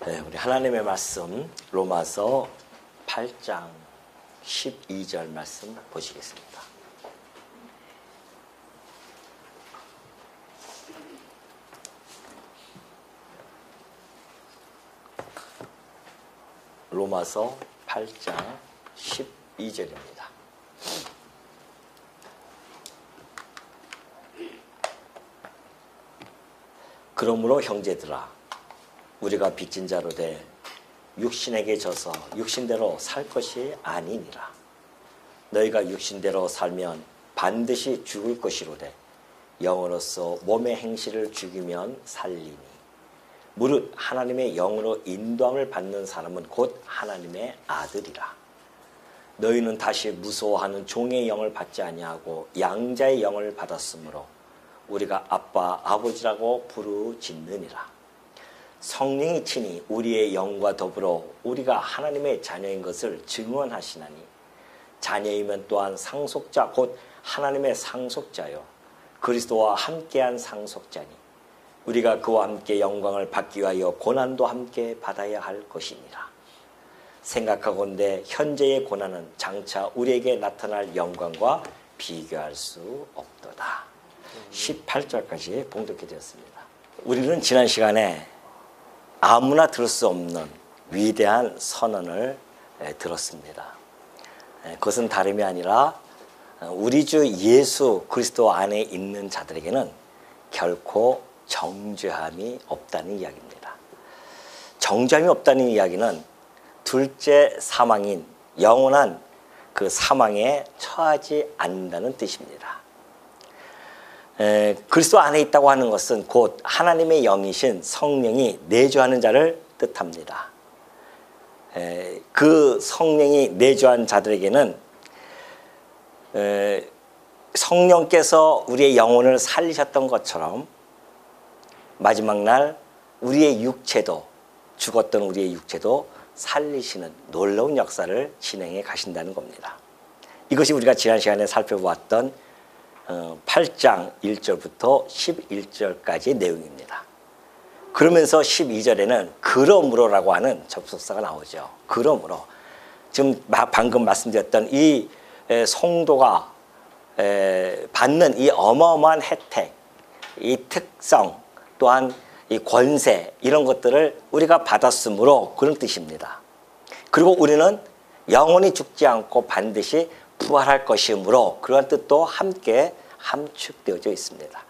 네, 우리 하나님의 말씀 로마서 8장 12절 말씀 보시겠습니다. 로마서 8장 12절입니다. 그러므로 형제들아 우리가 빚진 자로 돼 육신에게 져서 육신대로 살 것이 아니니라. 너희가 육신대로 살면 반드시 죽을 것이로되 영으로서 몸의 행실을 죽이면 살리니 무릇 하나님의 영으로 인도함을 받는 사람은 곧 하나님의 아들이라. 너희는 다시 무서워하는 종의 영을 받지 아니하고 양자의 영을 받았으므로 우리가 아빠 아버지라고 부르짖느니라. 성령이 친히 우리의 영과 더불어 우리가 하나님의 자녀인 것을 증언하시나니 자녀이면 또한 상속자 곧 하나님의 상속자요 그리스도와 함께한 상속자니 우리가 그와 함께 영광을 받기 위하여 고난도 함께 받아야 할 것이니라. 생각하건대 현재의 고난은 장차 우리에게 나타날 영광과 비교할 수 없도다. 18절까지 봉독해 드렸습니다. 우리는 지난 시간에 아무나 들을 수 없는 위대한 선언을 들었습니다. 그것은 다름이 아니라 우리 주 예수 그리스도 안에 있는 자들에게는 결코 정죄함이 없다는 이야기입니다. 정죄함이 없다는 이야기는 둘째 사망인 영원한 그 사망에 처하지 않는다는 뜻입니다. 그리스도 안에 있다고 하는 것은 곧 하나님의 영이신 성령이 내주하는 자를 뜻합니다. 그 성령이 내주한 자들에게는 성령께서 우리의 영혼을 살리셨던 것처럼 마지막 날 우리의 육체도 죽었던 우리의 육체도 살리시는 놀라운 역사를 진행해 가신다는 겁니다. 이것이 우리가 지난 시간에 살펴보았던 8장 1절부터 11절까지의 내용입니다. 그러면서 12절에는 그러므로라고 하는 접속사가 나오죠. 그러므로 지금 방금 말씀드렸던 이 성도가 받는 이 어마어마한 혜택, 이 특성 또한 이 권세 이런 것들을 우리가 받았으므로 그런 뜻입니다. 그리고 우리는 영원히 죽지 않고 반드시 부활할 것이므로 그런 뜻도 함께 함축되어져 있습니다.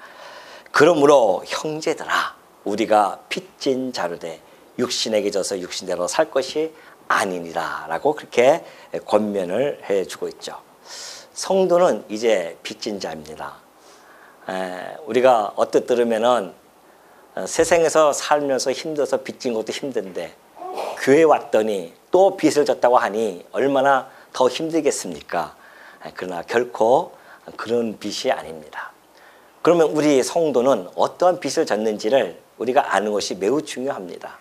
그러므로 형제들아 우리가 빚진 자로 돼 육신에게 져서 육신대로 살 것이 아니니라 라고 그렇게 권면을 해주고 있죠. 성도는 이제 빚진 자입니다. 우리가 언뜻 들으면은 세상에서 살면서 힘들어서 빚진 것도 힘든데 교회 왔더니 또 빚을 졌다고 하니 얼마나 더 힘들겠습니까? 그러나 결코 그런 빚이 아닙니다. 그러면 우리 성도는 어떠한 빚을 졌는지를 우리가 아는 것이 매우 중요합니다.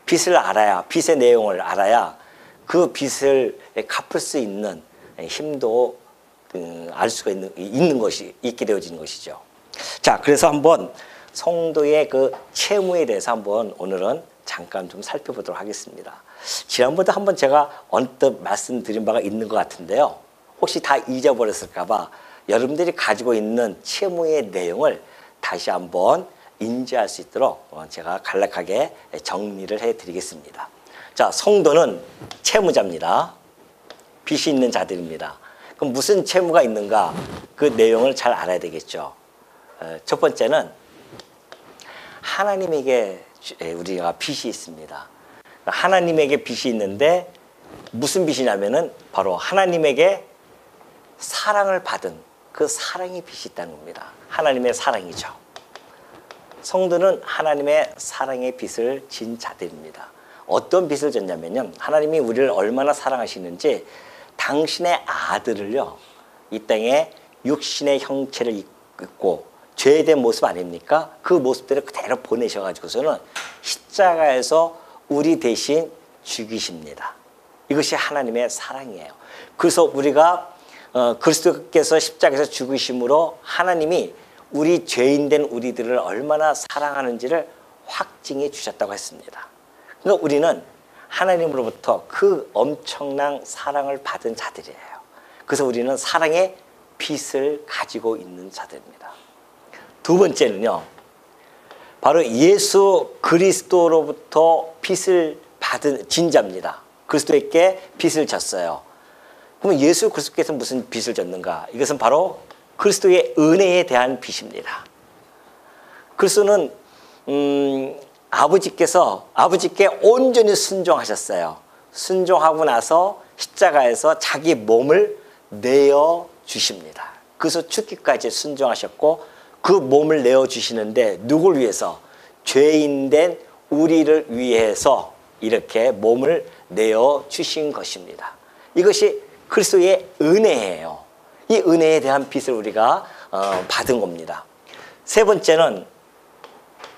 빚을 알아야, 빚의 내용을 알아야 그 빚을 갚을 수 있는 힘도 알 수가 있게 되어지는 것이죠. 자, 그래서 한번 성도의 그 채무에 대해서 한번 오늘은 잠깐 좀 살펴보도록 하겠습니다. 지난번에 한번 제가 언뜻 말씀드린 바가 있는 것 같은데요. 혹시 다 잊어버렸을까봐 여러분들이 가지고 있는 채무의 내용을 다시 한번 인지할 수 있도록 제가 간략하게 정리를 해드리겠습니다. 자, 성도는 채무자입니다. 빚이 있는 자들입니다. 그럼 무슨 채무가 있는가? 그 내용을 잘 알아야 되겠죠. 첫 번째는 하나님에게 우리가 빚이 있습니다. 하나님에게 빚이 있는데 무슨 빚이냐면은 바로 하나님에게 사랑을 받은 그 사랑의 빚이 있다는 겁니다. 하나님의 사랑이죠. 성도는 하나님의 사랑의 빚을 진 자들입니다. 어떤 빚을 졌냐면요. 하나님이 우리를 얼마나 사랑하시는지 당신의 아들을요. 이 땅에 육신의 형체를 입고 죄된 모습 아닙니까? 그 모습대로 그대로 보내셔가지고서는 십자가에서 우리 대신 죽이십니다. 이것이 하나님의 사랑이에요. 그래서 우리가 그리스도께서 십자가에서 죽으심으로 하나님이 우리 죄인된 우리들을 얼마나 사랑하는지를 확증해 주셨다고 했습니다. 그러니까 우리는 하나님으로부터 그 엄청난 사랑을 받은 자들이에요. 그래서 우리는 사랑의 빛을 가지고 있는 자들입니다. 두 번째는요, 바로 예수 그리스도로부터 빛을 받은 진자입니다. 그리스도에게 빛을 졌어요. 그러면 예수 그리스도께서 무슨 빛을 졌는가? 이것은 바로 그리스도의 은혜에 대한 빛입니다. 그리스도는 아버지께 온전히 순종하셨어요. 순종하고 나서 십자가에서 자기 몸을 내어 주십니다. 그래서 죽기까지 순종하셨고 그 몸을 내어 주시는데 누굴 위해서? 죄인된 우리를 위해서 이렇게 몸을 내어 주신 것입니다. 이것이 그리스도의 은혜예요. 이 은혜에 대한 빛을 우리가 받은 겁니다. 세 번째는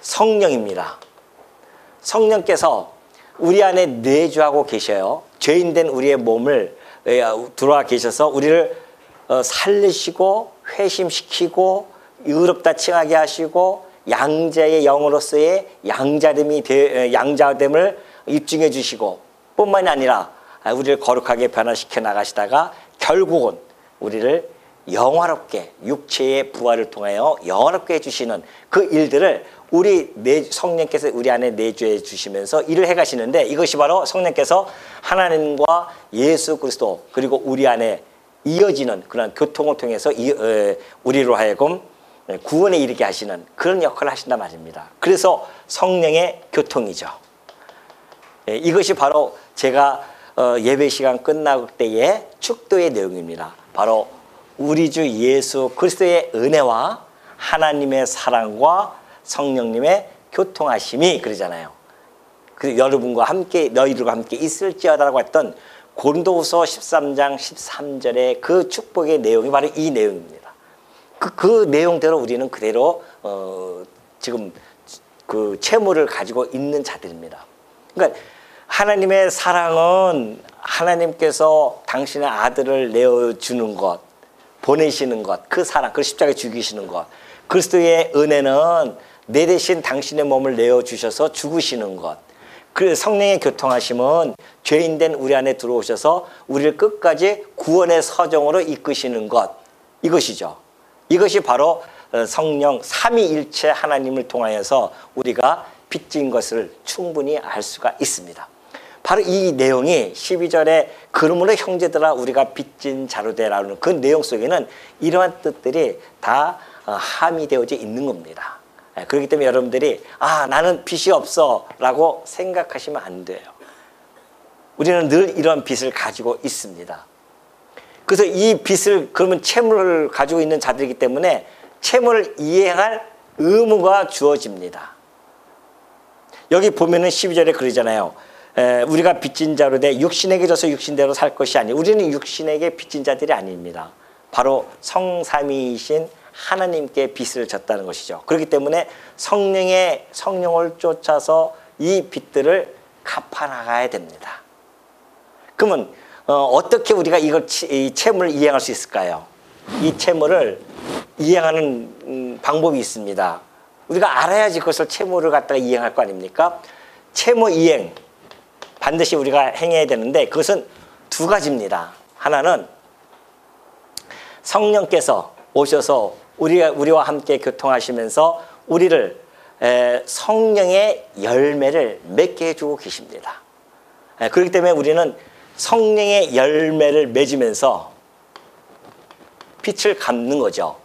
성령입니다. 성령께서 우리 안에 내주하고 계셔요. 죄인된 우리의 몸을 들어와 계셔서 우리를 살리시고 회심시키고 의롭다 칭하게 하시고 양자의 영으로서의 양자됨을 입증해 주시고 뿐만이 아니라 우리를 거룩하게 변화시켜 나가시다가 결국은 우리를 영화롭게 육체의 부활을 통하여 영화롭게 해주시는 그 일들을 우리 성령께서 우리 안에 내주해 주시면서 일을 해가시는데 이것이 바로 성령께서 하나님과 예수 그리스도 그리고 우리 안에 이어지는 그런 교통을 통해서 우리로 하여금 구원에 이르게 하시는 그런 역할을 하신단 말입니다. 그래서 성령의 교통이죠. 이것이 바로 제가 예배 시간 끝나고 때의 축도의 내용입니다. 바로 우리 주 예수 그리스도의 은혜와 하나님의 사랑과 성령님의 교통하심이 그러잖아요. 그 여러분과 함께 너희들과 함께 있을지어다라고 했던 고린도후서 13장 13절의 그 축복의 내용이 바로 이 내용입니다. 그 내용대로 우리는 그대로 지금 그 채무를 가지고 있는 자들입니다. 그러니까 하나님의 사랑은 하나님께서 당신의 아들을 내어주는 것, 보내시는 것, 그 사랑, 그 십자가에 죽이시는 것. 그리스도의 은혜는 내 대신 당신의 몸을 내어주셔서 죽으시는 것. 그 성령의 교통하심은 죄인된 우리 안에 들어오셔서 우리를 끝까지 구원의 서정으로 이끄시는 것. 이것이죠. 이것이 바로 성령 삼위일체 하나님을 통하여서 우리가 빚진 것을 충분히 알 수가 있습니다. 바로 이 내용이 12절에 그러므로 형제들아 우리가 빚진 자로 되라는 그 내용 속에는 이러한 뜻들이 다 함의되어져 있는 겁니다. 그렇기 때문에 여러분들이 나는 빚이 없어 라고 생각하시면 안 돼요. 우리는 늘 이런 빚을 가지고 있습니다. 그래서 이 빚을 그러면 채무를 가지고 있는 자들이기 때문에 채무를 이행할 의무가 주어집니다. 여기 보면은 12절에 그러잖아요. 우리가 빚진 자로 돼 육신에게 져서 육신대로 살 것이 아니 우리는 육신에게 빚진 자들이 아닙니다. 바로 성삼위이신 하나님께 빚을 졌다는 것이죠. 그렇기 때문에 성령을 쫓아서 이 빚들을 갚아나가야 됩니다. 그러면 어떻게 우리가 이 채무를 이행할 수 있을까요? 이 채무를 이행하는 방법이 있습니다. 우리가 알아야지 그것을 채무를 갖다가 이행할 거 아닙니까? 채무 이행 반드시 우리가 행해야 되는데 그것은 두 가지입니다. 하나는 성령께서 오셔서 우리와 함께 교통하시면서 우리를 성령의 열매를 맺게 해주고 계십니다. 그렇기 때문에 우리는 성령의 열매를 맺으면서 빛을 갚는 거죠.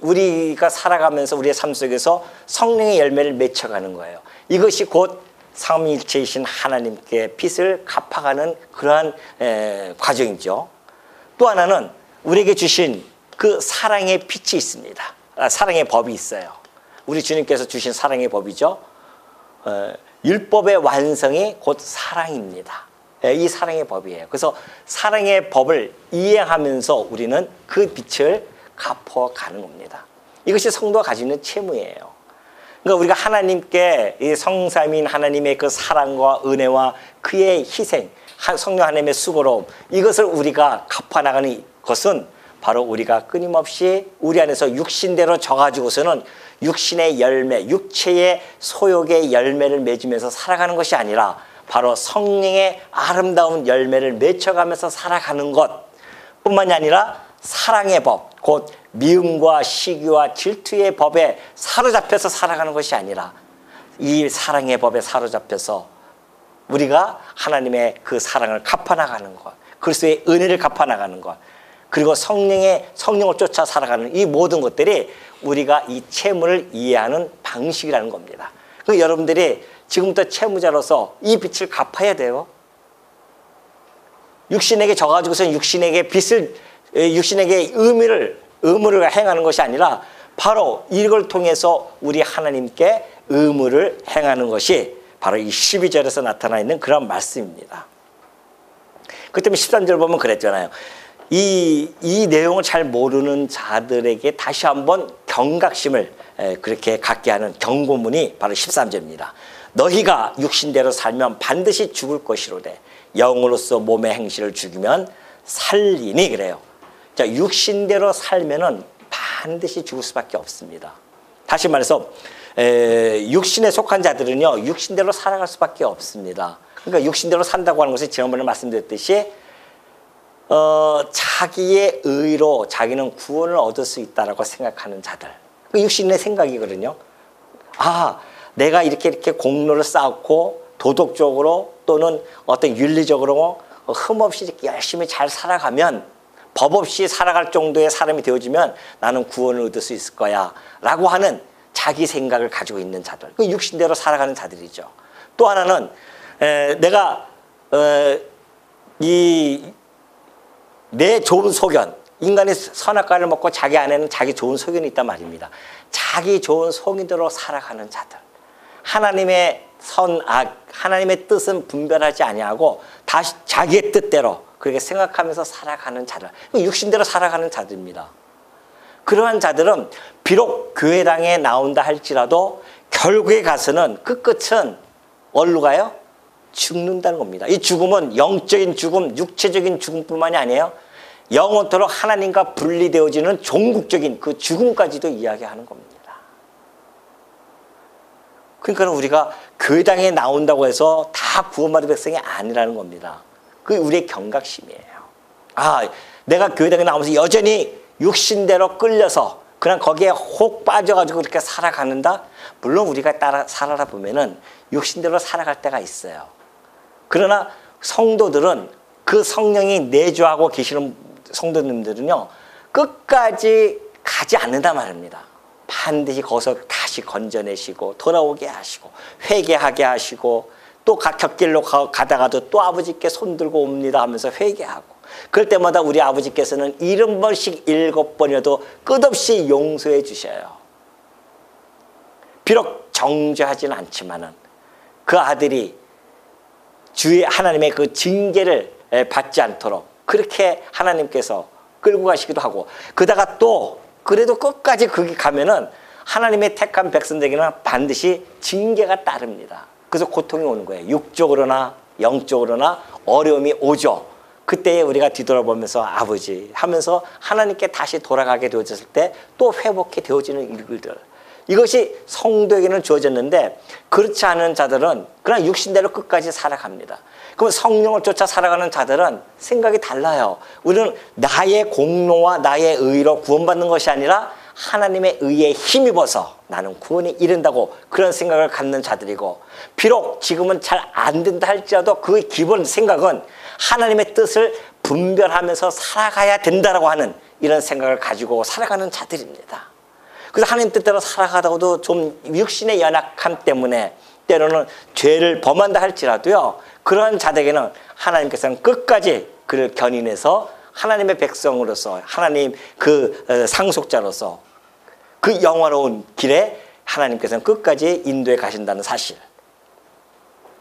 우리가 살아가면서 우리의 삶 속에서 성령의 열매를 맺혀가는 거예요. 이것이 곧 삼위일체이신 하나님께 빛을 갚아가는 그러한 과정이죠. 또 하나는 우리에게 주신 그 사랑의 빛이 있습니다. 사랑의 법이 있어요. 우리 주님께서 주신 사랑의 법이죠. 율법의 완성이 곧 사랑입니다. 이 사랑의 법이에요. 그래서 사랑의 법을 이행하면서 우리는 그 빛을 갚아가는 겁니다. 이것이 성도가 가지고 있는 채무예요. 그러니까 우리가 하나님께 이 성삼인 하나님의 그 사랑과 은혜와 그의 희생, 성령 하나님의 수고로움 이것을 우리가 갚아나가는 것은 바로 우리가 끊임없이 우리 안에서 육신대로 져가지고서는 육신의 열매, 육체의 소욕의 열매를 맺으면서 살아가는 것이 아니라 바로 성령의 아름다운 열매를 맺혀가면서 살아가는 것 뿐만이 아니라 사랑의 법, 곧 미움과 시기와 질투의 법에 사로잡혀서 살아가는 것이 아니라 이 사랑의 법에 사로잡혀서 우리가 하나님의 그 사랑을 갚아나가는 것, 그리스도의 은혜를 갚아나가는 것, 그리고 성령을 쫓아 살아가는 이 모든 것들이 우리가 이 채무를 이해하는 방식이라는 겁니다. 그러니까 여러분들이 지금부터 채무자로서 이 빚을 갚아야 돼요. 육신에게 져가지고서 육신에게 빚을, 육신에게 의무를 행하는 것이 아니라 바로 이걸 통해서 우리 하나님께 의무를 행하는 것이 바로 이 12절에서 나타나 있는 그런 말씀입니다. 그 때문에 13절 보면 그랬잖아요. 이 내용을 잘 모르는 자들에게 다시 한번 경각심을 그렇게 갖게 하는 경고문이 바로 13절입니다. 너희가 육신대로 살면 반드시 죽을 것이로되 영으로서 몸의 행실을 죽이면 살리니 그래요. 자, 육신대로 살면은 반드시 죽을 수밖에 없습니다. 다시 말해서 육신에 속한 자들은요 육신대로 살아갈 수밖에 없습니다. 그러니까 육신대로 산다고 하는 것이 지난번에 말씀드렸듯이 자기의 의로 자기는 구원을 얻을 수 있다라고 생각하는 자들, 그 육신의 생각이거든요. 아, 내가 이렇게 공로를 쌓고 도덕적으로 또는 어떤 윤리적으로 흠없이 이렇게 열심히 잘 살아가면, 법 없이 살아갈 정도의 사람이 되어지면 나는 구원을 얻을 수 있을 거야 라고 하는 자기 생각을 가지고 있는 자들, 그 육신대로 살아가는 자들이죠. 또 하나는 내가 내 좋은 소견, 인간이 선악과를 먹고 자기 안에는 자기 좋은 소견이 있단 말입니다. 자기 좋은 소견대로 살아가는 자들, 하나님의 선악, 하나님의 뜻은 분별하지 아니하고 다시 자기의 뜻대로 그렇게 생각하면서 살아가는 자들, 육신대로 살아가는 자들입니다. 그러한 자들은 비록 교회당에 나온다 할지라도 결국에 가서는 그 끝은 어디로 가요? 죽는다는 겁니다. 이 죽음은 영적인 죽음, 육체적인 죽음뿐만이 아니에요. 영원토록 하나님과 분리되어지는 종국적인 그 죽음까지도 이야기하는 겁니다. 그러니까 우리가 교회당에 나온다고 해서 다 구원받은 백성이 아니라는 겁니다. 그게 우리의 경각심이에요. 아, 내가 교회당에 나오면서 여전히 육신대로 끌려서 그냥 거기에 혹 빠져가지고 그렇게 살아가는다? 물론 우리가 따라 살아라 보면은 육신대로 살아갈 때가 있어요. 그러나 성도들은 그 성령이 내주하고 계시는 성도님들은요 끝까지 가지 않는단 말입니다. 반드시 거기서 다시 건져내시고 돌아오게 하시고 회개하게 하시고 또 갓길로 가다가도 또 아버지께 손들고 옵니다 하면서 회개하고, 그럴 때마다 우리 아버지께서는 70번씩 7번이라도 끝없이 용서해 주셔요. 비록 정죄하지는 않지만은 그 아들이 주의 하나님의 그 징계를 받지 않도록 그렇게 하나님께서 끌고 가시기도 하고, 그러다가 또 그래도 끝까지 거기 가면은 하나님의 택한 백성들에게는 반드시 징계가 따릅니다. 그래서 고통이 오는 거예요. 육적으로나 영적으로나 어려움이 오죠. 그때에 우리가 뒤돌아보면서 아버지 하면서 하나님께 다시 돌아가게 되어졌을 때 또 회복이 되어지는 일들, 이것이 성도에게는 주어졌는데 그렇지 않은 자들은 그냥 육신대로 끝까지 살아갑니다. 그럼 성령을 쫓아 살아가는 자들은 생각이 달라요. 우리는 나의 공로와 나의 의로 구원받는 것이 아니라 하나님의 의에 힘입어서 나는 구원에 이른다고 그런 생각을 갖는 자들이고, 비록 지금은 잘 안 된다 할지라도 그 기본 생각은 하나님의 뜻을 분별하면서 살아가야 된다라고 하는 이런 생각을 가지고 살아가는 자들입니다. 그래서 하나님 뜻대로 살아가다가도 좀 육신의 연약함 때문에 때로는 죄를 범한다 할지라도요, 그런 자들에게는 하나님께서는 끝까지 그를 견인해서 하나님의 백성으로서 하나님 그 상속자로서 그 영화로운 길에 하나님께서는 끝까지 인도해 가신다는 사실.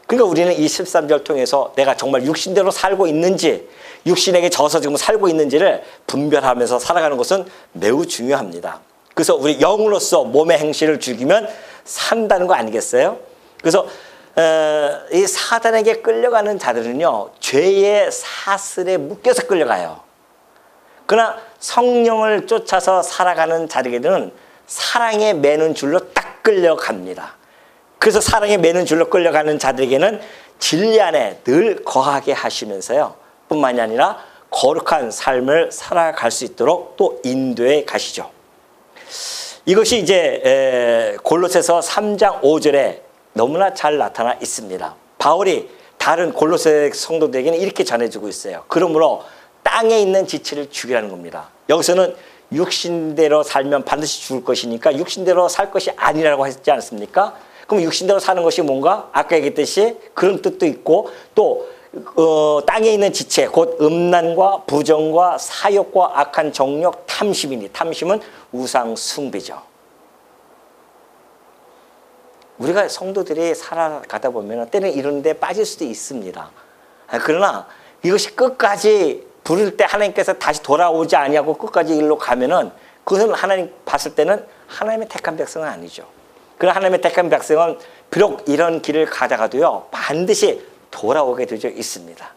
그러니까 우리는 이 13절 통해서 내가 정말 육신대로 살고 있는지, 육신에게 져서 지금 살고 있는지를 분별하면서 살아가는 것은 매우 중요합니다. 그래서 우리 영으로서 몸의 행실을 죽이면 산다는 거 아니겠어요? 그래서 이 사단에게 끌려가는 자들은요 죄의 사슬에 묶여서 끌려가요. 그러나 성령을 쫓아서 살아가는 자들에게는 사랑에 매는 줄로 딱 끌려갑니다. 그래서 사랑에 매는 줄로 끌려가는 자들에게는 진리 안에 늘 거하게 하시면서요. 뿐만이 아니라 거룩한 삶을 살아갈 수 있도록 또 인도해 가시죠. 이것이 이제 골로새서 3장 5절에 너무나 잘 나타나 있습니다. 바울이 다른 골로새 성도들에게는 이렇게 전해주고 있어요. 그러므로 땅에 있는 지체를 죽이라는 겁니다. 여기서는 육신대로 살면 반드시 죽을 것이니까 육신대로 살 것이 아니라고 했지 않습니까? 그럼 육신대로 사는 것이 뭔가? 아까 얘기했듯이 그런 뜻도 있고 또 땅에 있는 지체, 곧 음란과 부정과 사욕과 악한 정욕, 탐심이니 탐심은 우상 숭배죠. 우리가 성도들이 살아가다 보면 때는 이런 데 빠질 수도 있습니다. 그러나 이것이 끝까지 부를 때 하나님께서 다시 돌아오지 아니하고 끝까지 일로 가면은 그것은 하나님 봤을 때는 하나님의 택한 백성은 아니죠. 그러나 하나님의 택한 백성은 비록 이런 길을 가다가도요 반드시 돌아오게 되어 있습니다.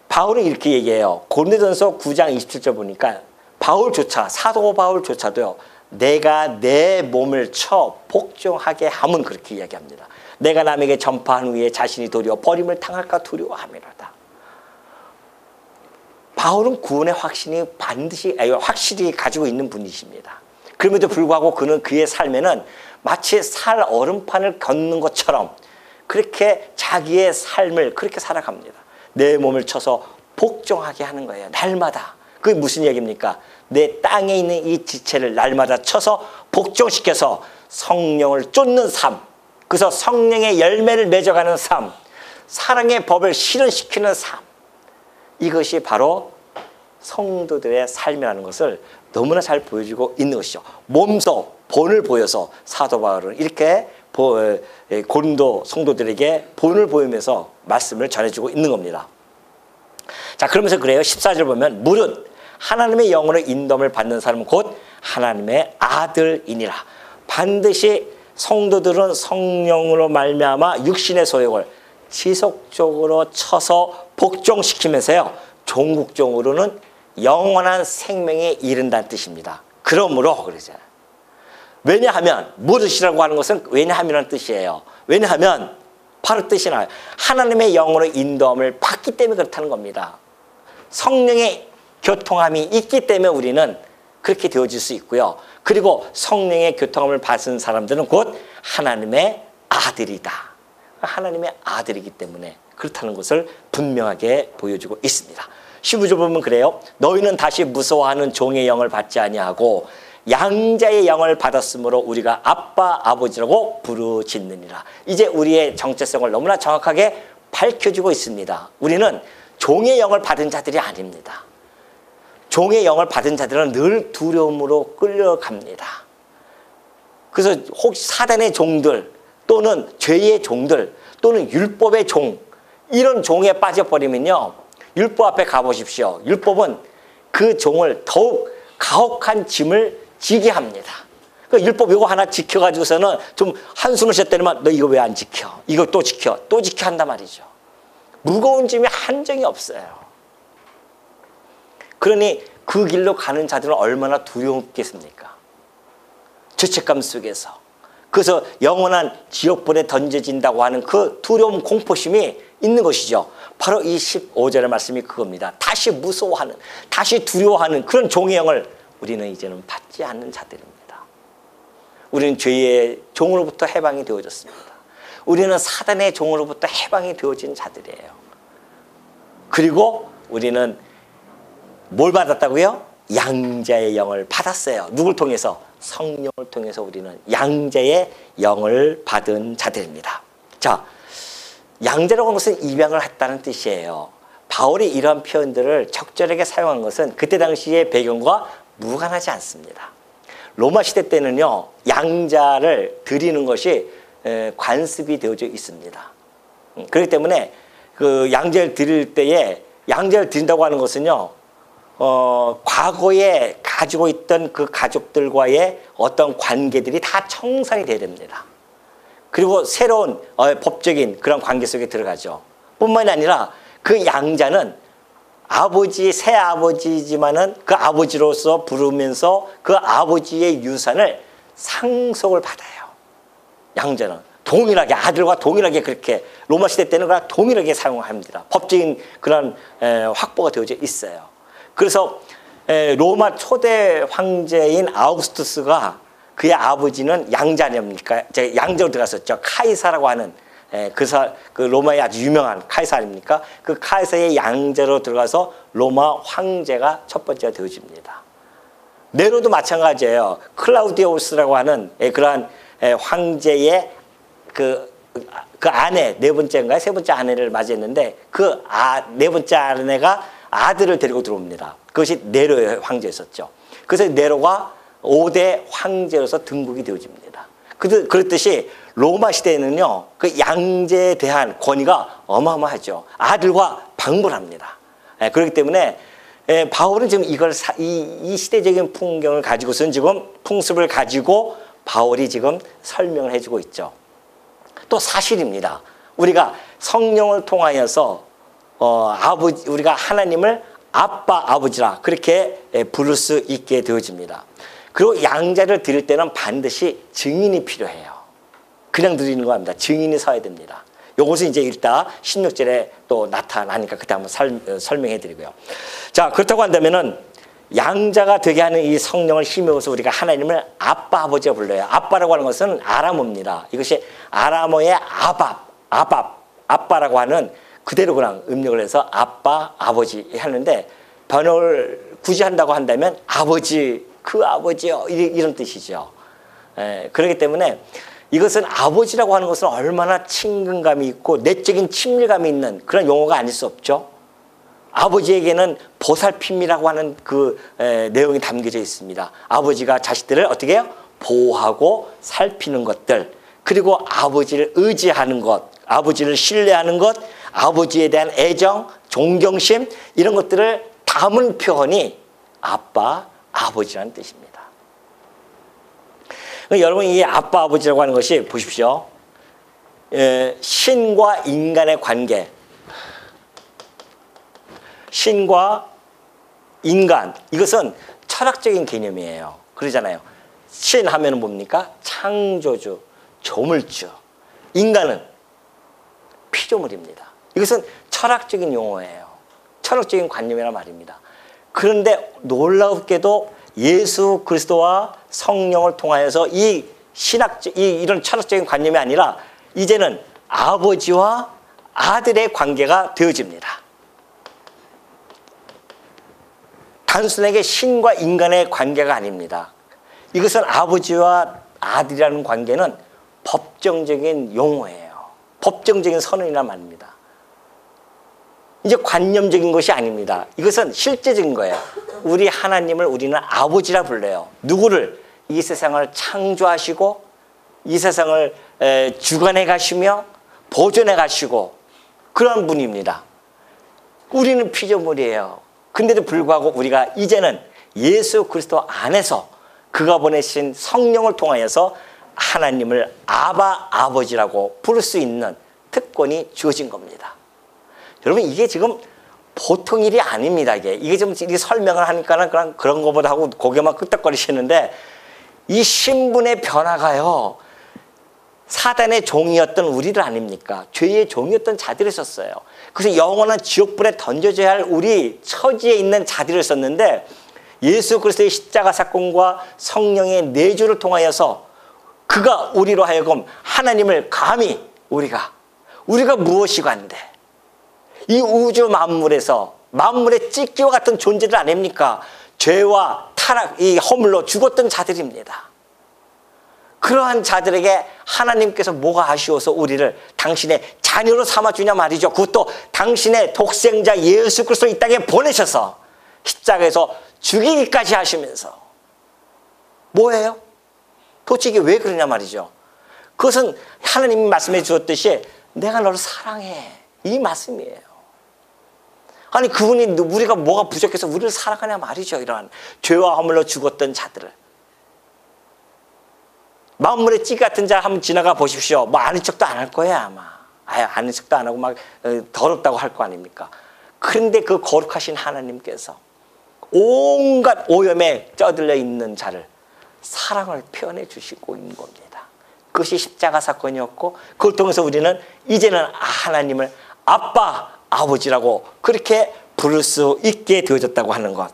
바울은 이렇게 얘기해요. 고린도전서 9장 27절 보니까 바울조차 사도 바울조차도요. 내가 내 몸을 쳐 복종하게 함은 그렇게 이야기합니다. 내가 남에게 전파한 후에 자신이 도리어 버림을 당할까 두려워함이로다. 바울은 구원의 확신이 확실히 가지고 있는 분이십니다. 그럼에도 불구하고 그는 그의 삶에는 마치 살 얼음판을 걷는 것처럼 그렇게 자기의 삶을 그렇게 살아갑니다. 내 몸을 쳐서 복종하게 하는 거예요. 날마다. 그게 무슨 얘기입니까? 내 땅에 있는 이 지체를 날마다 쳐서 복종시켜서 성령을 쫓는 삶. 그래서 성령의 열매를 맺어가는 삶. 사랑의 법을 실현시키는 삶. 이것이 바로 성도들의 삶이라는 것을 너무나 잘 보여주고 있는 것이죠. 몸소 본을 보여서 사도 바울은 이렇게 고린도 성도들에게 본을 보이면서 말씀을 전해주고 있는 겁니다. 자, 그러면서 그래요. 14절 보면 무릇 하나님의 영으로 인도함을 받는 사람은 곧 하나님의 아들이니라. 반드시 성도들은 성령으로 말미암아 육신의 소욕을 지속적으로 쳐서 복종시키면서요. 종국종으로는 영원한 생명에 이른다는 뜻입니다. 그러므로 그러잖아요. 왜냐하면 무릇이라고 하는 것은 왜냐하면이라는 뜻이에요. 왜냐하면 바로 뜻이 나요. 하나님의 영으로 인도함을 받기 때문에 그렇다는 겁니다. 성령의 교통함이 있기 때문에 우리는 그렇게 되어질 수 있고요. 그리고 성령의 교통함을 받은 사람들은 곧 하나님의 아들이다. 하나님의 아들이기 때문에 그렇다는 것을 분명하게 보여주고 있습니다. 15절 보면 그래요. 너희는 다시 무서워하는 종의 영을 받지 아니하고 양자의 영을 받았으므로 우리가 아빠 아버지라고 부르짖느니라. 이제 우리의 정체성을 너무나 정확하게 밝혀주고 있습니다. 우리는 종의 영을 받은 자들이 아닙니다. 종의 영을 받은 자들은 늘 두려움으로 끌려갑니다. 그래서 혹시 사단의 종들 또는 죄의 종들 또는 율법의 종 이런 종에 빠져버리면요. 율법 앞에 가보십시오. 율법은 그 종을 더욱 가혹한 짐을 지게 합니다. 그러니까 율법 이거 하나 지켜가지고서는 좀 한숨을 쉬었더니만 너 이거 왜 안 지켜? 이거 또 지켜. 또 지켜 한단 말이죠. 무거운 짐이 한정이 없어요. 그러니 그 길로 가는 자들은 얼마나 두렵겠습니까? 죄책감 속에서. 그래서 영원한 지옥불에 던져진다고 하는 그 두려움 공포심이 있는 것이죠. 바로 이 15절의 말씀이 그겁니다. 다시 무서워하는, 다시 두려워하는 그런 종의 영을 우리는 이제는 받지 않는 자들입니다. 우리는 죄의 종으로부터 해방이 되어졌습니다. 우리는 사단의 종으로부터 해방이 되어진 자들이에요. 그리고 우리는 뭘 받았다고요? 양자의 영을 받았어요. 누굴 통해서? 성령을 통해서 우리는 양자의 영을 받은 자들입니다. 자, 양자라고 하는 것은 입양을 했다는 뜻이에요. 바울이 이러한 표현들을 적절하게 사용한 것은 그때 당시의 배경과 무관하지 않습니다. 로마 시대 때는요, 양자를 드리는 것이 관습이 되어져 있습니다. 그렇기 때문에 그 양자를 드릴 때에 양자를 드린다고 하는 것은요, 과거에 가지고 있던 그 가족들과의 어떤 관계들이 다 청산이 돼야 됩니다. 그리고 새로운 법적인 그런 관계 속에 들어가죠. 뿐만이 아니라 그 양자는 새 아버지지만은 그 아버지로서 부르면서 그 아버지의 유산을 상속을 받아요. 양자는 동일하게 아들과 동일하게 그렇게 로마 시대 때는 그냥 동일하게 사용합니다. 법적인 그런 확보가 되어져 있어요. 그래서 로마 초대 황제인 아우구스투스가 그의 아버지는 양자입니까? 양자로 들어갔었죠. 카이사라고 하는 그 로마의 아주 유명한 카이사 아닙니까? 그 카이사의 양자로 들어가서 로마 황제가 첫 번째가 되어집니다. 네로도 마찬가지예요. 클라우디우스라고 하는 그러한 황제의 그 아내, 네 번째인가요? 세 번째 아내를 맞이했는데 네 번째 아내가 아들을 데리고 들어옵니다. 그것이 네로의 황제였었죠. 그래서 네로가 5대 황제로서 등극이 되어집니다. 그렇듯이 로마 시대에는요, 그 양제에 대한 권위가 어마어마하죠. 아들과 방불합니다. 그렇기 때문에 바울은 지금 이 시대적인 풍경을 가지고서는 지금 풍습을 가지고 바울이 지금 설명을 해주고 있죠. 또 사실입니다. 우리가 성령을 통하여서 우리가 하나님을 아빠, 아버지라 그렇게 부를 수 있게 되어집니다. 그리고 양자를 드릴 때는 반드시 증인이 필요해요. 그냥 드리는 거 아닙니다. 증인이 서야 됩니다. 요것은 이제 이따 16절에 또 나타나니까 그때 한번 설명해 드리고요. 자, 그렇다고 한다면은 양자가 되게 하는 이 성령을 힘입어서 우리가 하나님을 아빠, 아버지가 불러요. 아빠라고 하는 것은 아람어입니다. 이것이 아람어의 아빠라고 하는 그대로 그냥 음력을 해서 아빠, 아버지 하는데 번역을 굳이 한다고 한다면 아버지, 그 아버지요. 이런 뜻이죠. 그렇기 때문에 이것은 아버지라고 하는 것은 얼마나 친근감이 있고 내적인 친밀감이 있는 그런 용어가 아닐 수 없죠. 아버지에게는 보살핌이라고 하는 그 내용이 담겨져 있습니다. 아버지가 자식들을 어떻게 해요? 보호하고 살피는 것들, 그리고 아버지를 의지하는 것, 아버지를 신뢰하는 것, 아버지에 대한 애정, 존경심 이런 것들을 담은 표현이 아빠, 아버지라는 뜻입니다. 여러분 이 아빠, 아버지라고 하는 것이 보십시오. 신과 인간의 관계, 신과 인간, 이것은 철학적인 개념이에요. 그러잖아요. 신 하면 뭡니까? 창조주, 조물주. 인간은 피조물입니다. 이것은 철학적인 용어예요. 철학적인 관념이란 말입니다. 그런데 놀랍게도 예수 그리스도와 성령을 통하여서 이 이런 철학적인 관념이 아니라 이제는 아버지와 아들의 관계가 되어집니다. 단순하게 신과 인간의 관계가 아닙니다. 이것은 아버지와 아들이라는 관계는 법정적인 용어예요. 법정적인 선언이란 말입니다. 이제 관념적인 것이 아닙니다. 이것은 실제적인 거예요. 우리 하나님을 우리는 아버지라 불러요. 누구를? 이 세상을 창조하시고 이 세상을 주관해 가시며 보존해 가시고 그런 분입니다. 우리는 피조물이에요. 근데도 불구하고 우리가 이제는 예수 그리스도 안에서 그가 보내신 성령을 통하여서 하나님을 아바, 아버지라고 부를 수 있는 특권이 주어진 겁니다. 여러분 이게 지금 보통 일이 아닙니다. 이게 좀 설명을 하니까는 그런 것보다 하고 고개만 끄덕거리시는데 이 신분의 변화가요. 사단의 종이었던 우리들 아닙니까? 죄의 종이었던 자들을 썼어요. 그래서 영원한 지옥불에 던져져야 할 우리 처지에 있는 자들을 썼는데 예수 그리스도의 십자가 사건과 성령의 내주를 통하여서 그가 우리로 하여금 하나님을 감히 우리가 무엇이간데 이 우주 만물에서 만물의 찢기와 같은 존재들 아닙니까? 죄와 타락, 이 허물로 죽었던 자들입니다. 그러한 자들에게 하나님께서 뭐가 아쉬워서 우리를 당신의 자녀로 삼아주냐 말이죠. 그것도 당신의 독생자 예수 그리스도 이 땅에 보내셔서 십자가에서 죽이기까지 하시면서 뭐예요? 도대체 이게 왜 그러냐 말이죠. 그것은 하나님이 말씀해 주었듯이 내가 너를 사랑해, 이 말씀이에요. 아니 그분이 우리가 뭐가 부족해서 우리를 사랑하냐 말이죠. 이러한 죄와 허물로 죽었던 자들을. 만물의 찌 같은 자 한번 지나가 보십시오. 뭐 아는 척도 안 할 거예요 아마. 아는 척도 안 하고 막 더럽다고 할 거 아닙니까? 그런데 그 거룩하신 하나님께서 온갖 오염에 쪄들려 있는 자를 사랑을 표현해 주시고 있는 겁니다. 그것이 십자가 사건이었고 그걸 통해서 우리는 이제는 하나님을 아빠, 아버지라고 그렇게 부를 수 있게 되어졌다고 하는 것.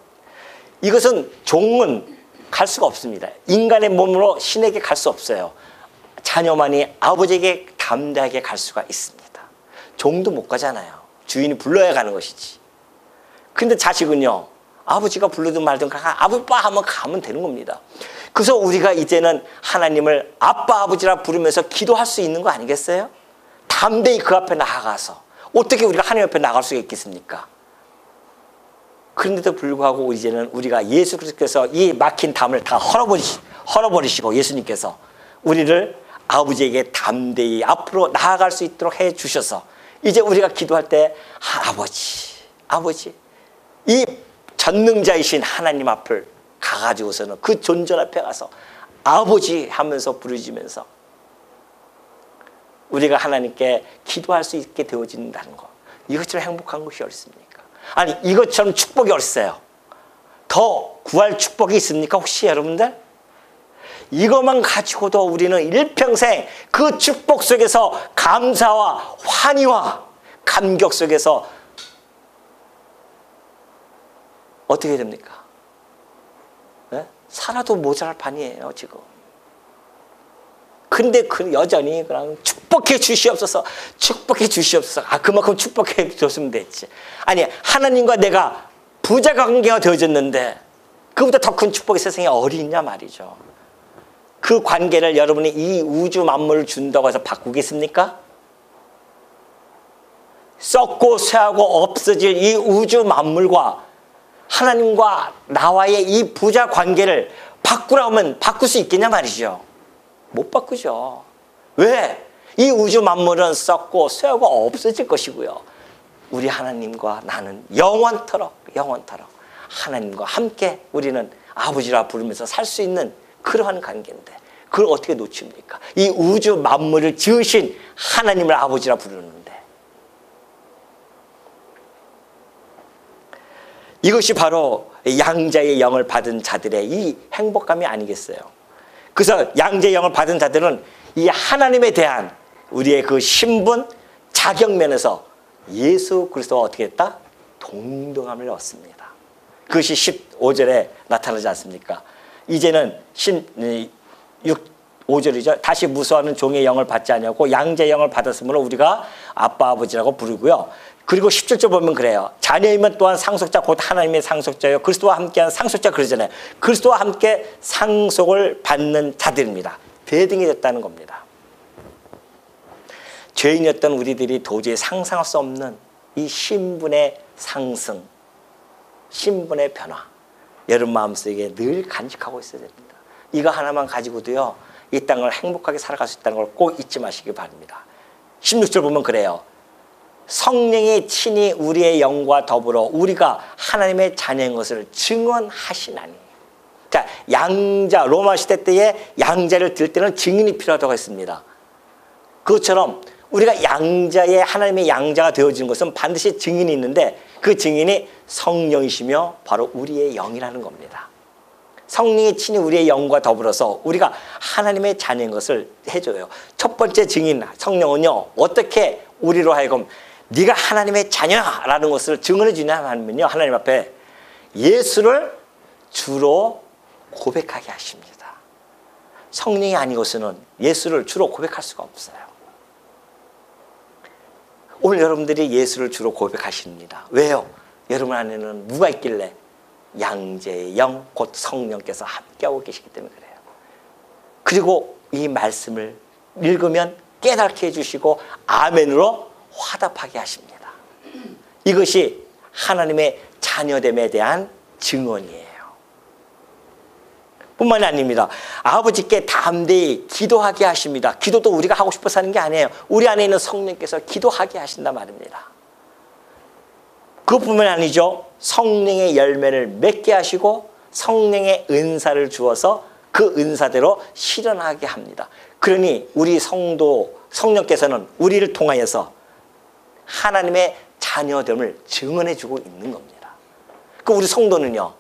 이것은 종은 갈 수가 없습니다. 인간의 몸으로 신에게 갈 수 없어요. 자녀만이 아버지에게 담대하게 갈 수가 있습니다. 종도 못 가잖아요. 주인이 불러야 가는 것이지. 근데 자식은요, 아버지가 부르든 말든 아빠 하면 가면 되는 겁니다. 그래서 우리가 이제는 하나님을 아빠, 아버지라 부르면서 기도할 수 있는 거 아니겠어요? 담대히 그 앞에 나아가서. 어떻게 우리가 하나님 앞에 나갈 수가 있겠습니까? 그런데도 불구하고 이제는 우리가 예수 그리스도께서 이 막힌 담을 다 헐어버리시고 예수님께서 우리를 아버지에게 담대히 앞으로 나아갈 수 있도록 해 주셔서 이제 우리가 기도할 때 아버지 이 전능자이신 하나님 앞을 가가지고서는 그 존전 앞에 가서 아버지 하면서 부르짖으면서 우리가 하나님께 기도할 수 있게 되어진다는 것. 이것처럼 행복한 것이 어딨습니까? 아니 이것처럼 축복이 어딨어요? 더 구할 축복이 있습니까? 혹시 여러분들? 이것만 가지고도 우리는 일평생 그 축복 속에서 감사와 환희와 감격 속에서 어떻게 됩니까? 네? 살아도 모자랄 판이에요 지금. 근데 그 여전히 그냥 축복해 주시옵소서, 축복해 주시옵소서. 그만큼 축복해 줬으면 됐지. 아니 하나님과 내가 부자 관계가 되어졌는데 그보다 더 큰 축복이 세상에 어디 있냐 말이죠. 그 관계를 여러분이 이 우주 만물을 준다고 해서 바꾸겠습니까? 썩고 쇠하고 없어질 이 우주 만물과 하나님과 나와의 이 부자 관계를 바꾸라고 하면 바꿀 수 있겠냐 말이죠. 못 바꾸죠. 왜? 이 우주 만물은 썩고 쇠하고 없어질 것이고요. 우리 하나님과 나는 영원토록 하나님과 함께 우리는 아버지라 부르면서 살 수 있는 그러한 관계인데 그걸 어떻게 놓칩니까? 이 우주 만물을 지으신 하나님을 아버지라 부르는데 이것이 바로 양자의 영을 받은 자들의 이 행복감이 아니겠어요? 그래서 양자의 영을 받은 자들은 이 하나님에 대한 우리의 그 신분, 자격면에서 예수 그리스도와 어떻게 했다? 동등함을 얻습니다. 그것이 15절에 나타나지 않습니까? 이제는 5절이죠. 다시 무수하는 종의 영을 받지 아니하고 양자의 영을 받았으므로 우리가 아빠 아버지라고 부르고요. 그리고 17절 보면 그래요. 자녀이면 또한 상속자 곧 하나님의 상속자요 그리스도와 함께한 상속자 그러잖아요. 그리스도와 함께 상속을 받는 자들입니다. 배등이 됐다는 겁니다. 죄인이었던 우리들이 도저히 상상할 수 없는 이 신분의 상승, 신분의 변화, 여러분 마음속에 늘 간직하고 있어야 됩니다. 이거 하나만 가지고도요 이 땅을 행복하게 살아갈 수 있다는 걸 꼭 잊지 마시기 바랍니다. 16절 보면 그래요. 성령이 친히 우리의 영과 더불어 우리가 하나님의 자녀인 것을 증언하시나니. 자, 양자, 로마 시대 때에 양자를 들 때는 증인이 필요하다고 했습니다. 그것처럼 우리가 양자의 하나님의 양자가 되어지는 것은 반드시 증인이 있는데 그 증인이 성령이시며 바로 우리의 영이라는 겁니다. 성령이 친히 우리의 영과 더불어서 우리가 하나님의 자녀인 것을 해줘요. 첫 번째 증인 성령은요 어떻게 우리로 하여금 네가 하나님의 자녀라는 것을 증언해 주냐 하면요 하나님 앞에 예수를 주로 고백하게 하십니다. 성령이 아니고서는 예수를 주로 고백할 수가 없어요. 오늘 여러분들이 예수를 주로 고백하십니다. 왜요? 여러분 안에는 누가 있길래? 양자의 영 곧 성령께서 함께하고 계시기 때문에 그래요. 그리고 이 말씀을 읽으면 깨닫게 해주시고 아멘으로 화답하게 하십니다. 이것이 하나님의 자녀됨에 대한 증언이에요. 뿐만이 아닙니다. 아버지께 담대히 기도하게 하십니다. 기도도 우리가 하고 싶어서 하는 게 아니에요. 우리 안에 있는 성령께서 기도하게 하신단 말입니다. 그것뿐만 아니죠. 성령의 열매를 맺게 하시고 성령의 은사를 주어서 그 은사대로 실현하게 합니다. 그러니 우리 성령께서는 우리를 통하여서 하나님의 자녀됨을 증언해주고 있는 겁니다. 그 우리 성도는요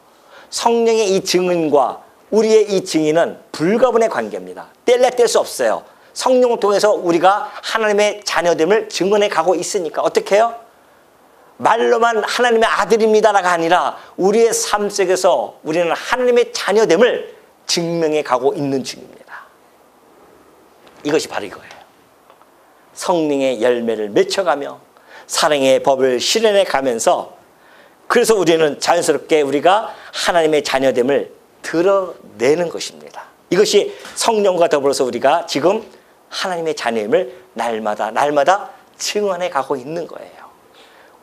성령의 이 증언과 우리의 이 증인은 불가분의 관계입니다. 뗄래야 뗄 수 없어요. 성령을 통해서 우리가 하나님의 자녀됨을 증언해 가고 있으니까 어떻게 해요? 말로만 하나님의 아들입니다가 아니라 우리의 삶 속에서 우리는 하나님의 자녀됨을 증명해 가고 있는 중입니다. 이것이 바로 이거예요. 성령의 열매를 맺혀가며 사랑의 법을 실현해 가면서 그래서 우리는 자연스럽게 우리가 하나님의 자녀됨을 드러내는 것입니다. 이것이 성령과 더불어서 우리가 지금 하나님의 자녀임을 날마다 증언해 가고 있는 거예요.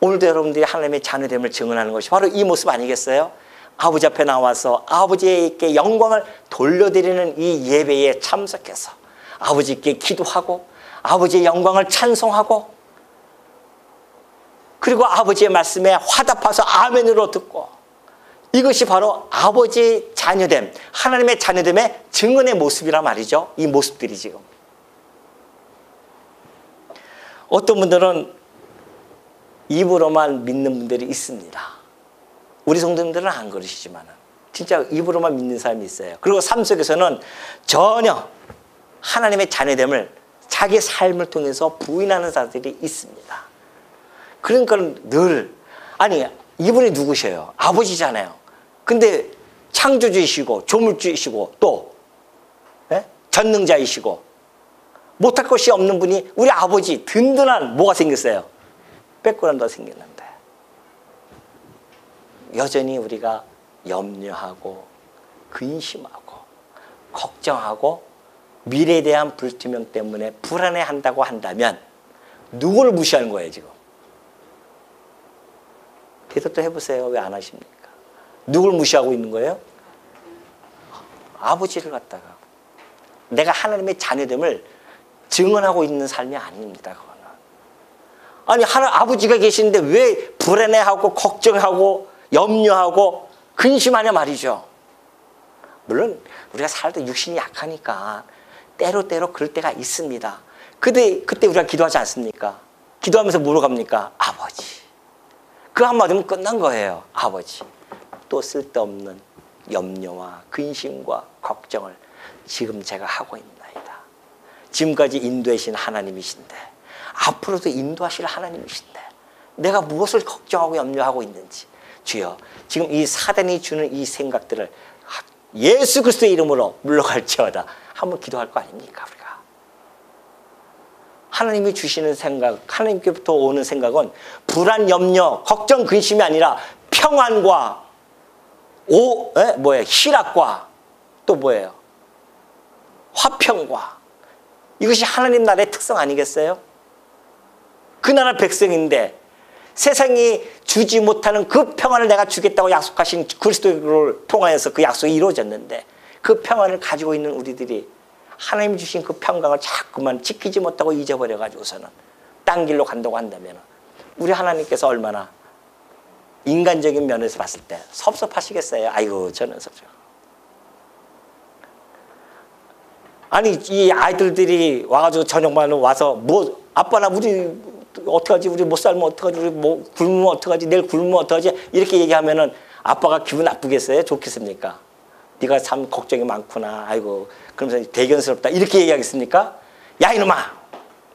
오늘도 여러분들이 하나님의 자녀됨을 증언하는 것이 바로 이 모습 아니겠어요? 아버지 앞에 나와서 아버지께 영광을 돌려드리는 이 예배에 참석해서 아버지께 기도하고 아버지의 영광을 찬송하고 그리고 아버지의 말씀에 화답해서 아멘으로 듣고 이것이 바로 아버지의 자녀됨, 하나님의 자녀됨의 증언의 모습이란 말이죠. 이 모습들이 지금. 어떤 분들은 입으로만 믿는 분들이 있습니다. 우리 성도님들은 안 그러시지만 진짜 입으로만 믿는 사람이 있어요. 그리고 삶 속에서는 전혀 하나님의 자녀됨을 자기 삶을 통해서 부인하는 사람들이 있습니다. 그러니까 늘 아니 이분이 누구셔요? 아버지잖아요. 근데 창조주이시고 조물주이시고 또 전능자이시고 못할 것이 없는 분이 우리 아버지 든든한 뭐가 생겼어요? 백그라운드가 생겼는데 여전히 우리가 염려하고 근심하고 걱정하고 미래에 대한 불투명 때문에 불안해한다고 한다면 누구를 무시하는 거예요 지금? 대답도 해보세요. 왜 안 하십니까? 누굴 무시하고 있는 거예요? 아버지를 갖다가 내가 하나님의 자녀됨을 증언하고 있는 삶이 아닙니다. 그거는. 아니 아버지가 계시는데 왜 불안해하고 걱정하고 염려하고 근심하냐 말이죠. 물론 우리가 살다 육신이 약하니까 때로 그럴 때가 있습니다. 그때 우리가 기도하지 않습니까? 기도하면서 뭐로 갑니까? 아버지. 그 한마디면 끝난 거예요. 아버지. 또 쓸데없는 염려와 근심과 걱정을 지금 제가 하고 있나이다. 지금까지 인도하신 하나님이신데 앞으로도 인도하실 하나님이신데 내가 무엇을 걱정하고 염려하고 있는지 주여 지금 이 사단이 주는 이 생각들을 예수 그리스도의 이름으로 물러갈지어다 한번 기도할 거 아닙니까 우리가. 하나님이 주시는 생각, 하나님께부터 오는 생각은 불안, 염려, 걱정, 근심이 아니라 평안과 희락과 또 뭐예요? 화평과 이것이 하나님 나라의 특성 아니겠어요? 그 나라 백성인데 세상이 주지 못하는 그 평안을 내가 주겠다고 약속하신 그리스도를 통하여서 그 약속이 이루어졌는데 그 평안을 가지고 있는 우리들이 하나님이 주신 그 평강을 자꾸만 지키지 못하고 잊어버려가지고서는 딴 길로 간다고 한다면 우리 하나님께서 얼마나 인간적인 면에서 봤을 때 섭섭하시겠어요? 아이고 저는 섭섭. 아니 이 아이들이 와가지고 저녁만 와서 뭐 아빠나 우리 어떡하지? 우리 못 살면 어떡하지? 우리 뭐 굶으면 어떡하지? 내일 굶으면 어떡하지? 이렇게 얘기하면은 아빠가 기분 나쁘겠어요? 좋겠습니까? 네가 참 걱정이 많구나. 아이고 그러면서 대견스럽다. 이렇게 얘기하겠습니까? 야 이놈아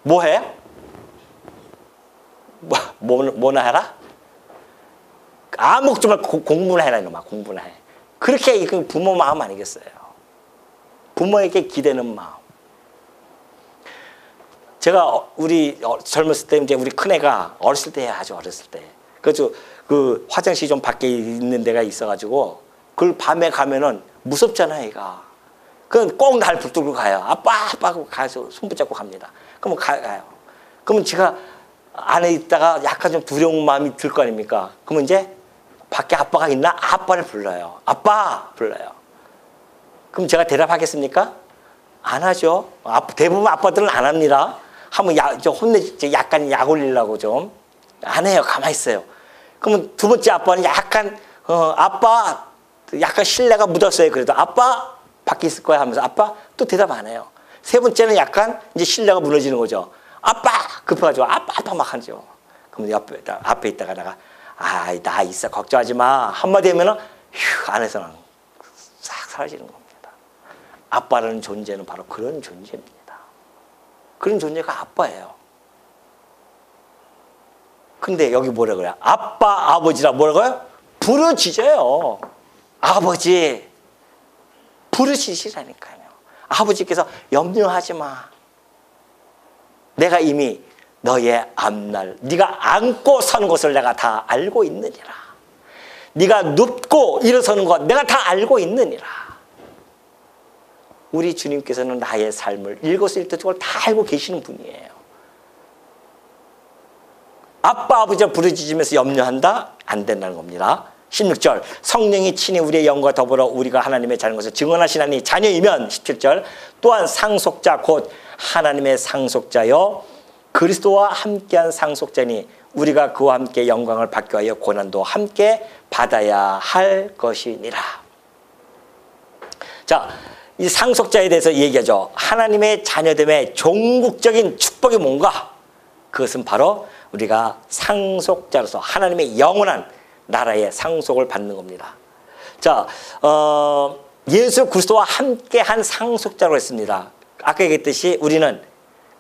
뭐해? 뭐나 해라? 아무것도 말고 공부나 해라 이놈아. 공부나 해. 그렇게 부모 마음 아니겠어요? 부모에게 기대는 마음. 제가 우리 젊었을 때 이제 우리 큰애가 어렸을 때 아주 어렸을 때 그래서 그 화장실 좀 밖에 있는 데가 있어가지고 그걸 밤에 가면은 무섭잖아 애가. 그건 꼭 날 붙들고 가요. 아빠 하고 가서 손 붙잡고 갑니다. 그러면 가요. 그러면 제가 안에 있다가 약간 좀 두려운 마음이 들 거 아닙니까? 그러면 이제 밖에 아빠가 있나? 아빠를 불러요. 아빠 불러요. 그럼 제가 대답하겠습니까? 안 하죠. 대부분 아빠들은 안 합니다. 한번 약간 약 올리려고 좀 안 해요. 가만히 있어요. 그러면 두 번째 아빠는 약간 아빠 약간 신뢰가 묻었어요. 그래도 아빠 밖에 있을 거야 하면서 아빠 또 대답 안 해요. 세 번째는 약간 이제 신뢰가 무너지는 거죠. 아빠 급해가지고 아빠 막 하죠. 그럼 앞에 있다가 내가 나 있어 걱정하지 마 한마디 하면은 휴 안에서는 싹 사라지는 겁니다. 아빠라는 존재는 바로 그런 존재입니다. 그런 존재가 아빠예요. 근데 여기 뭐라 그래요? 아빠, 아버지라 뭐라고요? 부르짖어요. 아버지, 부르짖으라니까요. 아버지께서 염려하지 마. 내가 이미 너의 앞날, 네가 안고 서는 것을 내가 다 알고 있느니라. 네가 눕고 일어서는 것 내가 다 알고 있느니라. 우리 주님께서는 나의 삶을 일거수일투족을 다 알고 계시는 분이에요. 아빠 아버지가 부르짖으면서 염려한다? 안 된다는 겁니다. 16절 성령이 친히 우리의 영과 더불어 우리가 하나님의 자녀인 것을 증언하시나니 자녀이면 17절 또한 상속자 곧 하나님의 상속자여 그리스도와 함께한 상속자니 우리가 그와 함께 영광을 받기 위하여 고난도 함께 받아야 할 것이니라. 자, 이 상속자에 대해서 얘기하죠. 하나님의 자녀됨의 종국적인 축복이 뭔가? 그것은 바로 우리가 상속자로서 하나님의 영원한 나라의 상속을 받는 겁니다. 자, 예수 그리스도와 함께한 상속자로 했습니다. 아까 얘기했듯이 우리는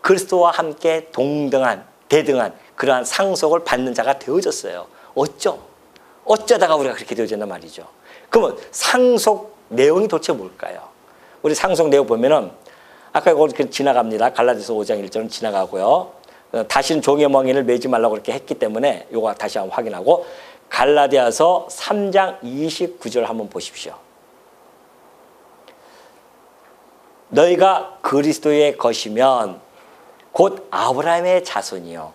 그리스도와 함께 동등한, 대등한 그러한 상속을 받는 자가 되어졌어요. 어쩌다가 우리가 그렇게 되어졌단 말이죠. 그러면 상속 내용이 도대체 뭘까요? 우리 상속 내용 보면은 아까 이거 지나갑니다. 갈라디아서 5장 1절은 지나가고요. 다시는 종의 멍에를 매지 말라고 그렇게 했기 때문에 이거 다시 한번 확인하고 갈라디아서 3장 29절 한번 보십시오. 너희가 그리스도의 것이면 곧 아브라함의 자손이요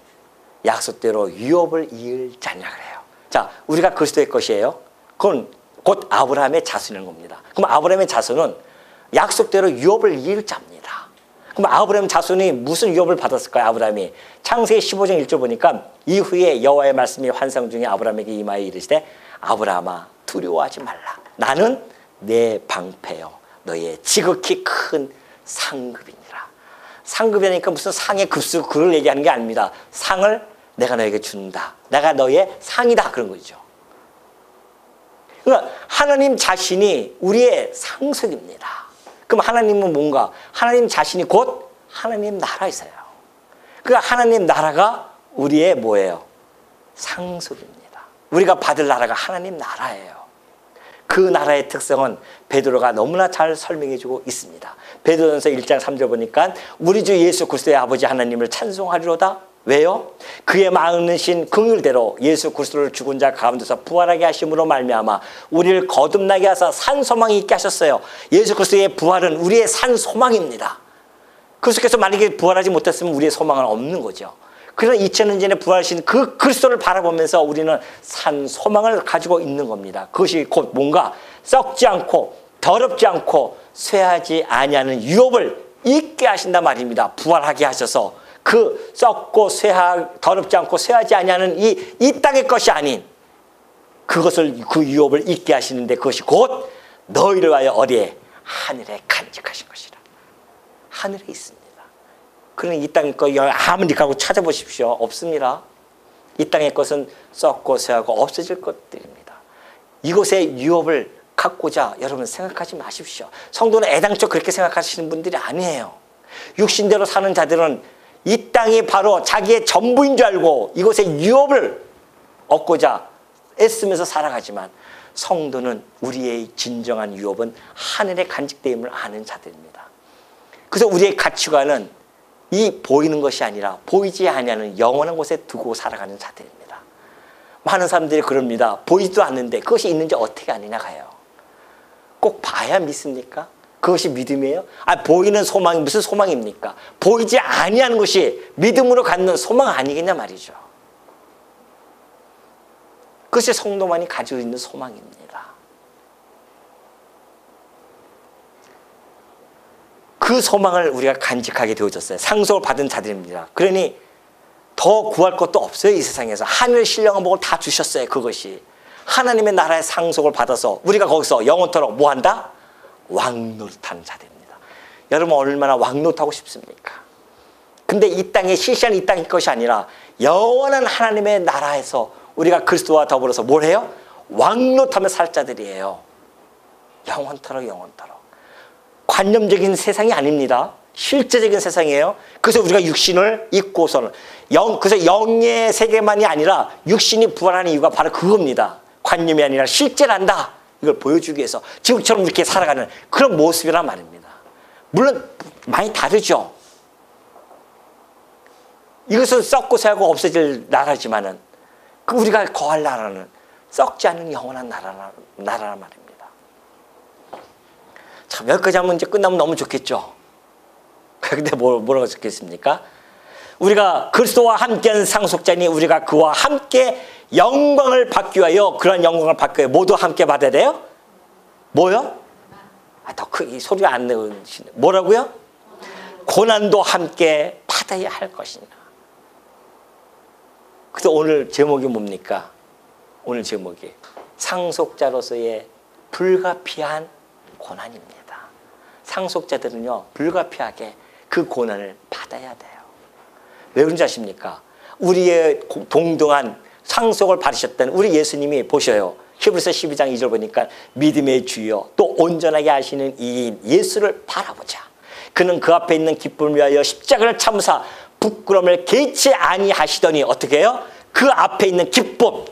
약속대로 유업을 이을 자냐 그래요. 자, 우리가 그리스도의 것이에요. 그건 곧 아브라함의 자손인 겁니다. 그럼 아브라함의 자손은 약속대로 유업을 이을 자입니다. 그럼 아브라함 자손이 무슨 유업을 받았을까요? 아브라함이 창세기 15장 1절 보니까 이후에 여호와의 말씀이 환상 중에 아브라함에게 임하여 이르시되 아브라함아 두려워하지 말라. 나는 내 방패요 너의 지극히 큰 상급이니라. 상급이라니까 무슨 상의 급수 그걸 얘기하는 게 아닙니다. 상을 내가 너에게 준다. 내가 너의 상이다 그런 거죠. 그러니까 하나님 자신이 우리의 상속입니다. 그럼 하나님은 뭔가? 하나님 자신이 곧 하나님 나라이세요. 그러니까 하나님 나라가 우리의 뭐예요? 상속입니다. 우리가 받을 나라가 하나님 나라예요. 그 나라의 특성은 베드로가 너무나 잘 설명해주고 있습니다. 베드로전서 1장 3절 보니까 우리 주 예수 그리스도의 아버지 하나님을 찬송하리로다. 왜요? 그의 많으신 긍휼대로 예수 그리스도를 죽은 자 가운데서 부활하게 하심으로 말미암아 우리를 거듭나게 하사 산 소망이 있게 하셨어요. 예수 그리스도의 부활은 우리의 산 소망입니다. 그리스도께서 만약에 부활하지 못했으면 우리의 소망은 없는 거죠. 그러나 2000년 전에 부활하신 그 그리스도를 바라보면서 우리는 산 소망을 가지고 있는 겁니다. 그것이 곧 뭔가 썩지 않고 더럽지 않고 쇠하지 아니하는 유업을 잊게 하신단 말입니다. 부활하게 하셔서 그 썩고 더럽지 않고 쇠하지 아니하는 이 땅의 것이 아닌 그것을 그 유업을 잊게 하시는데 그것이 곧 너희를 위하여 어디에? 하늘에 간직하신 것이라. 하늘에 있습니다. 그러니 이 땅의 것 아무리 가고 찾아보십시오. 없습니다. 이 땅의 것은 썩고 쇠하고 없어질 것들입니다. 이곳의 유업을 갖고자 여러분 생각하지 마십시오. 성도는 애당초 그렇게 생각하시는 분들이 아니에요. 육신대로 사는 자들은 이 땅이 바로 자기의 전부인 줄 알고 이곳의 유업을 얻고자 애쓰면서 살아가지만 성도는 우리의 진정한 유업은 하늘에 간직되임을 아는 자들입니다. 그래서 우리의 가치관은 이 보이는 것이 아니라 보이지 아니하는 영원한 곳에 두고 살아가는 자들입니다. 많은 사람들이 그럽니다. 보이지도 않는데 그것이 있는지 어떻게 아니냐 가요. 꼭 봐야 믿습니까? 그것이 믿음이에요? 보이는 소망이 무슨 소망입니까? 보이지 아니하는 것이 믿음으로 갖는 소망 아니겠냐 말이죠. 그것이 성도만이 가지고 있는 소망입니다. 그 소망을 우리가 간직하게 되어졌어요. 상속을 받은 자들입니다. 그러니 더 구할 것도 없어요. 이 세상에서. 하늘의 신령한 복을 다 주셨어요. 그것이. 하나님의 나라의 상속을 받아서 우리가 거기서 영원토록 뭐한다? 왕노릇하는 자들입니다. 여러분 얼마나 왕노릇하고 싶습니까? 근데 이 땅의 시시한 이 땅의 것이 아니라 영원한 하나님의 나라에서 우리가 그리스도와 더불어서 뭘 해요? 왕노릇하며 살 자들이에요. 영원토록 영원토록. 관념적인 세상이 아닙니다. 실제적인 세상이에요. 그래서 우리가 육신을 입고서는 그래서 영의 세계만이 아니라 육신이 부활하는 이유가 바로 그겁니다. 관념이 아니라 실제란다. 이걸 보여주기 위해서 지금처럼 이렇게 살아가는 그런 모습이란 말입니다. 물론 많이 다르죠. 이것은 썩고 새하고 없어질 나라지만은 그 우리가 거할 나라는 썩지 않는 영원한 나라란 말입니다. 참 여기까지 하면 이제 끝나면 너무 좋겠죠. 근데 뭐라고 적겠습니까? 우리가 그리스도와 함께하는 상속자니 우리가 그와 함께 영광을 받기 위하여 그런 영광을 받기 위하여 모두 함께 받아야 돼요? 뭐요? 더 크게 소리가 안 나오시네. 뭐라고요? 고난도 함께 받아야 할 것이냐. 그래서 오늘 제목이 뭡니까? 오늘 제목이 상속자로서의 불가피한 고난입니다. 상속자들은요 불가피하게 그 고난을 받아야 돼요. 왜 그런지 아십니까? 우리의 동등한 상속을 받으셨던 우리 예수님이 보셔요. 히브리서 12장 2절 보니까 믿음의 주여 또 온전하게 하시는 이인 예수를 바라보자. 그는 그 앞에 있는 기쁨을 위하여 십자가를 참으사 부끄러움을 개치 아니하시더니 어떻게 해요? 그 앞에 있는 기쁨,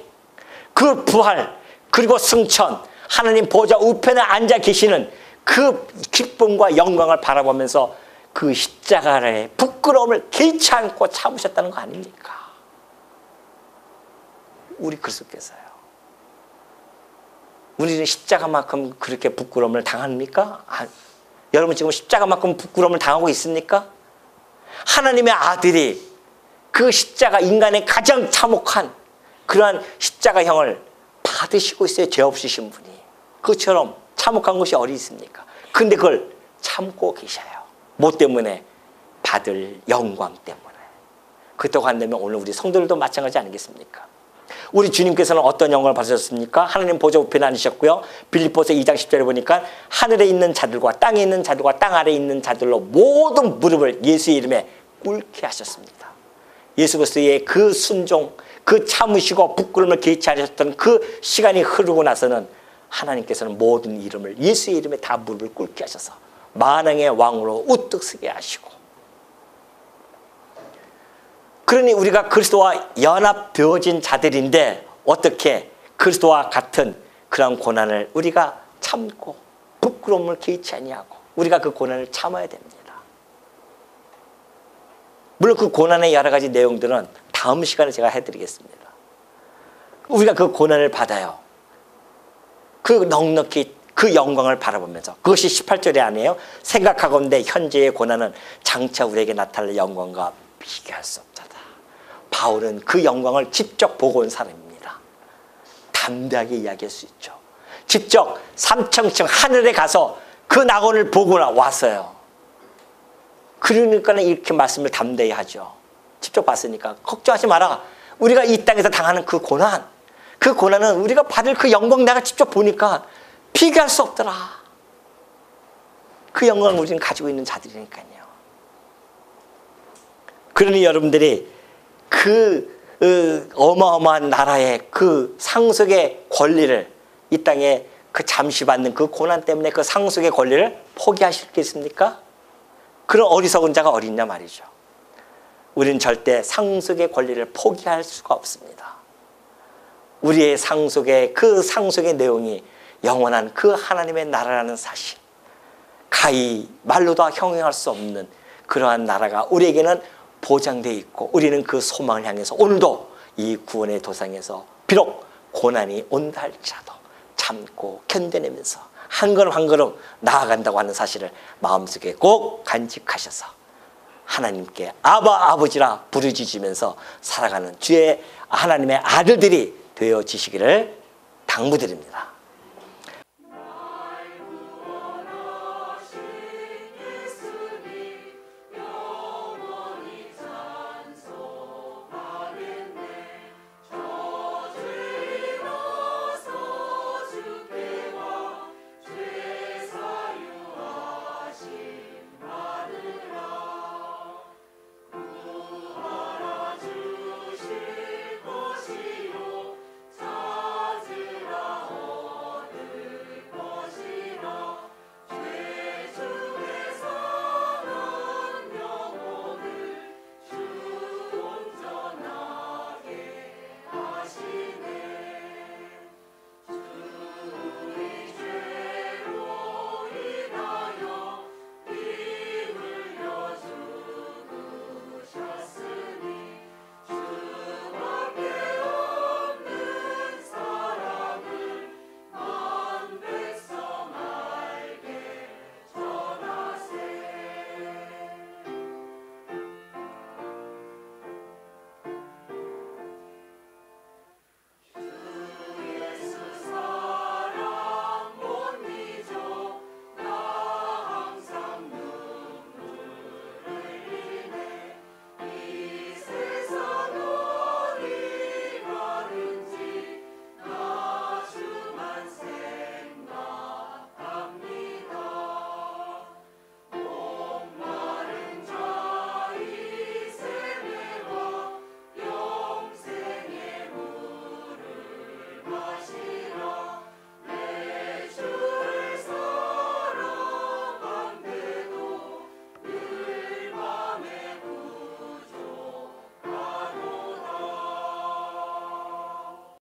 그 부활, 그리고 승천, 하나님 보좌 우편에 앉아 계시는 그 기쁨과 영광을 바라보면서 그 십자가의 부끄러움을 개치 않고 참으셨다는 거 아닙니까? 우리 그리스도께서요. 우리는 십자가만큼 그렇게 부끄러움을 당합니까? 여러분 지금 십자가만큼 부끄러움을 당하고 있습니까? 하나님의 아들이 그 십자가 인간의 가장 참혹한 그러한 십자가형을 받으시고 있어요. 죄 없으신 분이. 그것처럼 참혹한 것이 어디 있습니까? 근데 그걸 참고 계셔요. 뭐 때문에? 받을 영광 때문에. 그렇다고 한다면 오늘 우리 성도들도 마찬가지 아니겠습니까? 우리 주님께서는 어떤 영광을 받으셨습니까? 하나님 보좌 우편에 앉으셨고요. 빌립보서 2장 10절에 보니까 하늘에 있는 자들과 땅에 있는 자들과 땅 아래에 있는 자들로 모든 무릎을 예수의 이름에 꿇게 하셨습니다. 예수 그리스도의 그 순종, 그 참으시고 부끄러움을 개치 않으셨던 그 시간이 흐르고 나서는 하나님께서는 모든 이름을 예수의 이름에 다 무릎을 꿇게 하셔서 만왕의 왕으로 우뚝 서게 하시고, 그러니 우리가 그리스도와 연합되어진 자들인데 어떻게 그리스도와 같은 그런 고난을 우리가 참고 부끄러움을 개치 아니하고 우리가 그 고난을 참아야 됩니다. 물론 그 고난의 여러 가지 내용들은 다음 시간에 제가 해드리겠습니다. 우리가 그 고난을 받아요. 그 넉넉히 그 영광을 바라보면서, 그것이 18절에 아니에요? 생각하건대 현재의 고난은 장차 우리에게 나타날 영광과 비교할 수 없다. 바울은 그 영광을 직접 보고 온 사람입니다. 담대하게 이야기할 수 있죠. 직접 삼층층 하늘에 가서 그 낙원을 보고 왔어요. 그러니까 이렇게 말씀을 담대히 하죠. 직접 봤으니까 걱정하지 마라. 우리가 이 땅에서 당하는 그 고난은 우리가 받을 그 영광 내가 직접 보니까 비교할 수 없더라. 그 영광을 우리는 가지고 있는 자들이니까요. 그러니 여러분들이 그 어마어마한 나라의 그 상속의 권리를, 이 땅에 그 잠시 받는 그 고난 때문에 그 상속의 권리를 포기하실 게 있습니까? 그런 어리석은 자가 어디 있냐 말이죠. 우리는 절대 상속의 권리를 포기할 수가 없습니다. 우리의 그 상속의 내용이 영원한 그 하나님의 나라라는 사실, 가히 말로도 형용할 수 없는 그러한 나라가 우리에게는 보장되어 있고, 우리는 그 소망을 향해서 오늘도 이 구원의 도상에서 비록 고난이 온다 할지라도 참고 견뎌내면서 한 걸음 한 걸음 나아간다고 하는 사실을 마음속에 꼭 간직하셔서 하나님께 아바 아버지라 부르짖으면서 살아가는 주의 하나님의 아들들이 되어지시기를 당부드립니다.